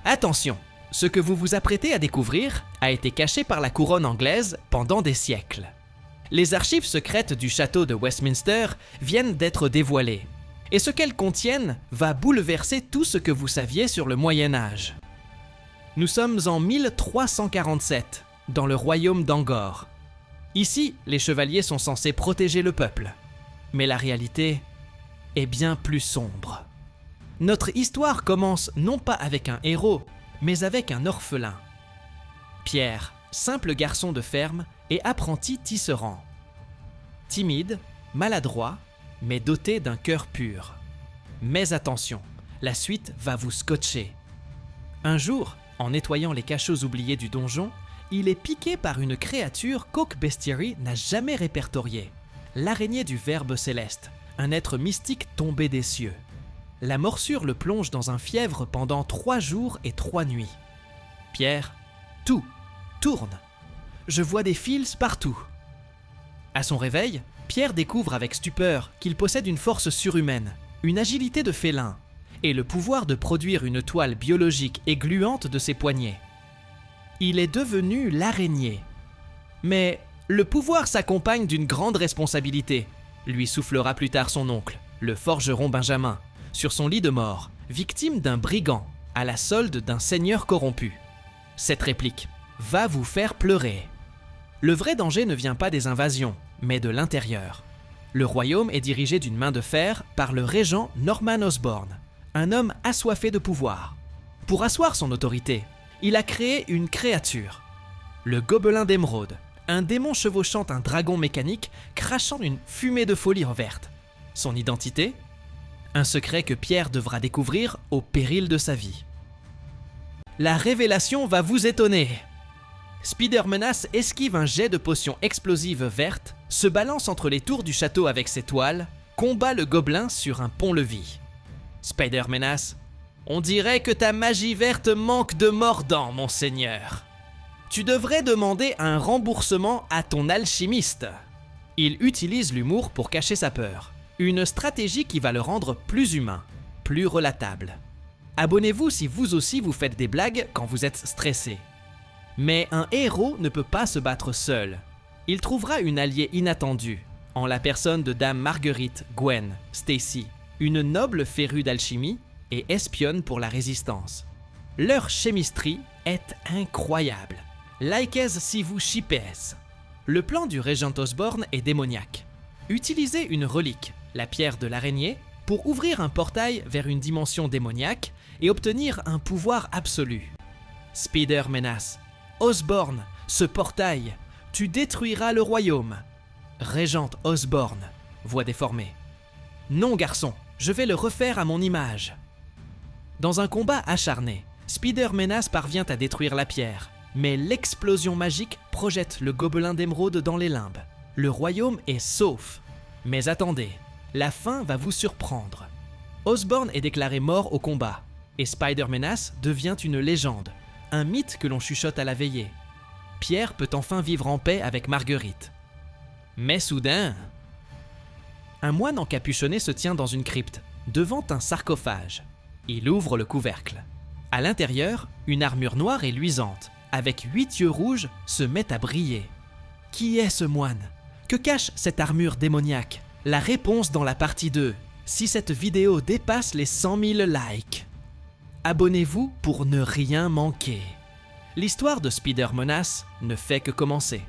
Attention, ce que vous vous apprêtez à découvrir a été caché par la couronne anglaise pendant des siècles. Les archives secrètes du château de Westminster viennent d'être dévoilées, et ce qu'elles contiennent va bouleverser tout ce que vous saviez sur le Moyen-Âge. Nous sommes en 1347, dans le royaume d'Angor. Ici, les chevaliers sont censés protéger le peuple, mais la réalité est bien plus sombre. Notre histoire commence non pas avec un héros, mais avec un orphelin. Pierre, simple garçon de ferme et apprenti tisserand. Timide, maladroit, mais doté d'un cœur pur. Mais attention, la suite va vous scotcher. Un jour, en nettoyant les cachots oubliés du donjon, il est piqué par une créature qu'Oak Bestiary n'a jamais répertoriée. L'araignée du Verbe céleste, un être mystique tombé des cieux. La morsure le plonge dans un fièvre pendant 3 jours et 3 nuits. Pierre, tout tourne. Je vois des fils partout. À son réveil, Pierre découvre avec stupeur qu'il possède une force surhumaine, une agilité de félin et le pouvoir de produire une toile biologique et gluante de ses poignets. Il est devenu l'araignée. Mais le pouvoir s'accompagne d'une grande responsabilité, lui soufflera plus tard son oncle, le forgeron Benjamin, sur son lit de mort, victime d'un brigand, à la solde d'un seigneur corrompu. Cette réplique va vous faire pleurer. Le vrai danger ne vient pas des invasions, mais de l'intérieur. Le royaume est dirigé d'une main de fer par le régent Norman Osborn, un homme assoiffé de pouvoir. Pour asseoir son autorité, il a créé une créature, le Gobelin d'Émeraude, un démon chevauchant un dragon mécanique crachant une fumée de folie verte. Son identité ? Un secret que Pierre devra découvrir au péril de sa vie. La révélation va vous étonner. Spider-Menace esquive un jet de potion explosive verte, se balance entre les tours du château avec ses toiles, combat le gobelin sur un pont-levis. Spider-Menace, on dirait que ta magie verte manque de mordant, mon seigneur. Tu devrais demander un remboursement à ton alchimiste. Il utilise l'humour pour cacher sa peur. Une stratégie qui va le rendre plus humain, plus relatable. Abonnez-vous si vous aussi vous faites des blagues quand vous êtes stressé. Mais un héros ne peut pas se battre seul. Il trouvera une alliée inattendue, en la personne de Dame Marguerite Gwen Stacy, une noble férue d'alchimie et espionne pour la résistance. Leur chimisterie est incroyable. Likez si vous shippez. Le plan du régent Osborn est démoniaque. Utilisez une relique, la pierre de l'araignée, pour ouvrir un portail vers une dimension démoniaque et obtenir un pouvoir absolu. Spider-Menace, Osborn, ce portail, tu détruiras le royaume. Régente Osborn, voix déformée. Non garçon, je vais le refaire à mon image. Dans un combat acharné, Spider-Menace parvient à détruire la pierre, mais l'explosion magique projette le Gobelin d'Émeraude dans les limbes. Le royaume est sauf. Mais attendez, la fin va vous surprendre. Osborn est déclaré mort au combat, et Spider-Menace devient une légende, un mythe que l'on chuchote à la veillée. Pierre peut enfin vivre en paix avec Marguerite. Mais soudain, un moine encapuchonné se tient dans une crypte, devant un sarcophage. Il ouvre le couvercle. À l'intérieur, une armure noire et luisante, avec 8 yeux rouges, se met à briller. Qui est ce moine ? Que cache cette armure démoniaque ? La réponse dans la partie 2, si cette vidéo dépasse les 100 000 likes. Abonnez-vous pour ne rien manquer. L'histoire de Spider-Menace ne fait que commencer.